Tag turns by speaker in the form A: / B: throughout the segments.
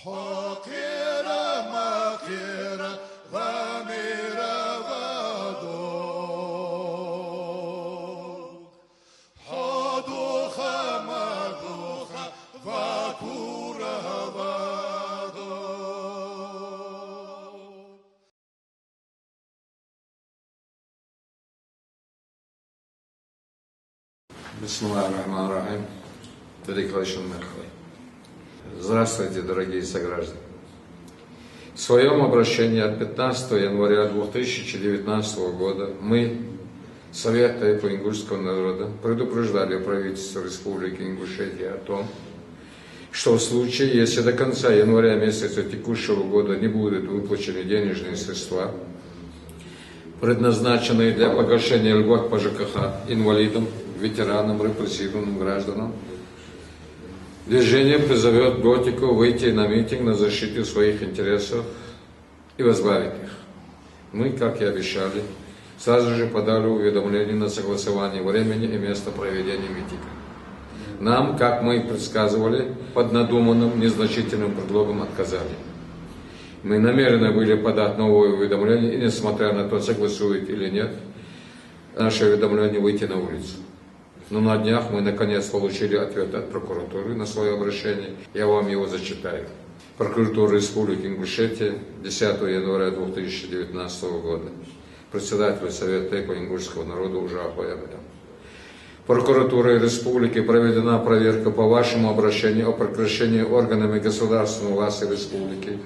A: حقيرة مقيرة ضميرة ودوخ حدوخة مدوخة ذكورة ودوخ.
B: Бисмиллахир-рахманир-рахим. Великолепный хваль. Здравствуйте, дорогие сограждане. В своем обращении от 15 января 2019 года мы, Совет тайпо-ингушского народа, предупреждали правительство Республики Ингушетия о том, что в случае, если до конца января месяца текущего года не будут выплачены денежные средства, предназначенные для погашения льгот по ЖКХ инвалидам, ветеранам, репрессированным гражданам, движение призовет Готику выйти на митинг на защиту своих интересов и возглавить их. Мы, как и обещали, сразу же подали уведомление на согласование времени и места проведения митинга. Нам, как мы и предсказывали, под надуманным незначительным предлогом отказали. Мы намерены были подать новое уведомление, и несмотря на то, согласует или нет, наше уведомление выйти на улицу. Но на днях мы наконец получили ответ от прокуратуры на свое обращение. Я вам его зачитаю. Прокуратура Республики Ингушетия, 10 января 2019 года. Председатель Совета тайпо-ингушского народа Ужаху Ябеда. Прокуратурой Республики проведена проверка по вашему обращению о прекращении органами государственной власти Республики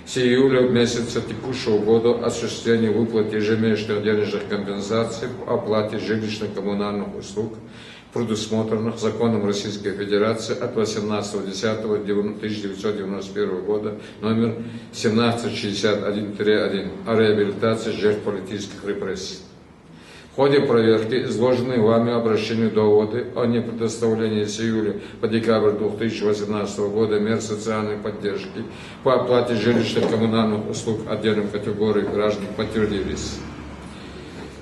B: с июля месяца текущего года осуществления выплаты ежемесячных денежных компенсаций по оплате жилищно-коммунальных услуг, предусмотренных законом Российской Федерации от 18.10.1991 года номер 1761-1 о реабилитации жертв политических репрессий. В ходе проверки изложенные вами обращению доводы о непредоставлении с июля по декабрь 2018 года мер социальной поддержки по оплате жилищно-коммунальных услуг отдельным категориям граждан подтвердились.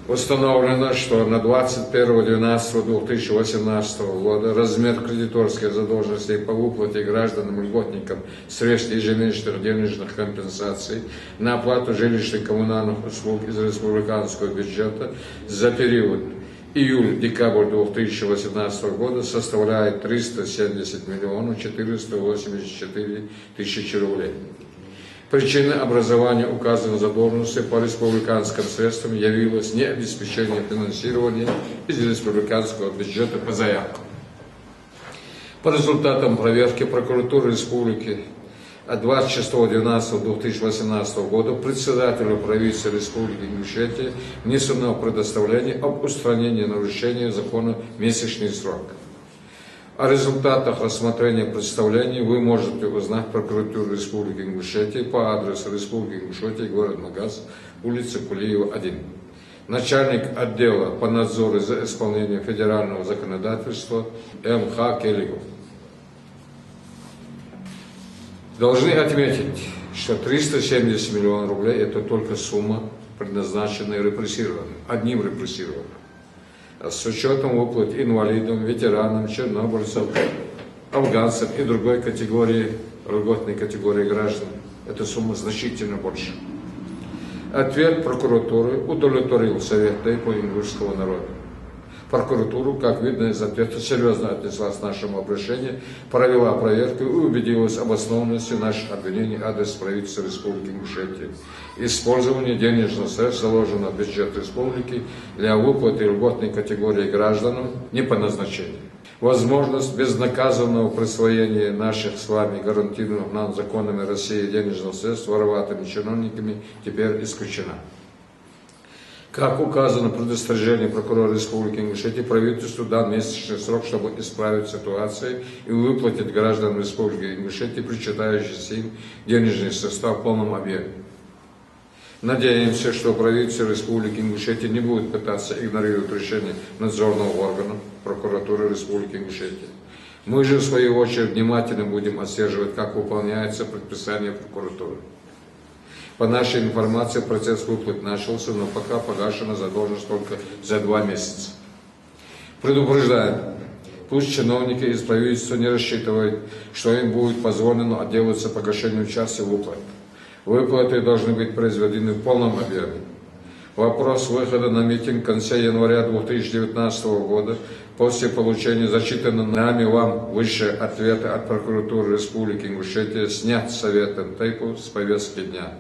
B: Установлено, что на 21.12.2018 года размер кредиторской задолженности по выплате гражданам-льготникам средств ежемесячных денежных компенсаций на оплату жилищно-коммунальных услуг из республиканского бюджета за период июль-декабрь 2018 года составляет 370 миллионов 484 тысячи рублей. Причиной образования указанной задолженности по республиканским средствам явилось необеспечение финансирования из республиканского бюджета по заявкам. По результатам проверки прокуратуры республики от 26.12.2018 года председателю правительства Республики Ингушетия внесено предоставление об устранении нарушения закона в месячный срок. О результатах рассмотрения представлений вы можете узнать в прокуратуре Республики Ингушетия по адресу Республики Ингушетия, город Магаз, улица Кулиева, 1. Начальник отдела по надзору за исполнением федерального законодательства М.Х. Келигов. Должны отметить, что 370 миллионов рублей – это только сумма, предназначенная репрессированным, одним репрессированным. С учетом выплат инвалидам, ветеранам, чернобыльцам, афганцам и другой категории, льготной категории граждан, эта сумма значительно больше. Ответ прокуратуры удовлетворил Совет тайпо-ингушского народа. Прокуратура, как видно из ответа, серьезно отнеслась к нашему обращению, провела проверку и убедилась в обоснованности наших обвинений адрес правительства Республики Ингушетия. Использование денежных средств, заложенных в бюджет республики для выплаты льготной категории гражданам не по назначению. Возможность безнаказанного присвоения наших с вами гарантированных нам законами России денежных средств вороватыми чиновниками теперь исключена. Как указано в предостережении прокурора Республики Ингушетия, правительству дан месячный срок, чтобы исправить ситуацию и выплатить гражданам Республики Ингушетия причитающиеся им денежные средства в полном объеме. Надеемся, что правительство Республики Ингушетия не будет пытаться игнорировать решение надзорного органа прокуратуры Республики Ингушетия. Мы же, в свою очередь, внимательно будем отслеживать, как выполняется предписание прокуратуры. По нашей информации, процесс выплат начался, но пока погашена задолженность только за 2 месяца. Предупреждаем, Пусть чиновники из правительства не рассчитывают, что им будет позволено отделаться погашением части выплат. Выплаты должны быть произведены в полном объеме. Вопрос выхода на митинг в конце января 2019 года после получения зачитанного нами вам выше ответа от прокуратуры Республики Ингушетия снят Советом Тейпу с повестки дня.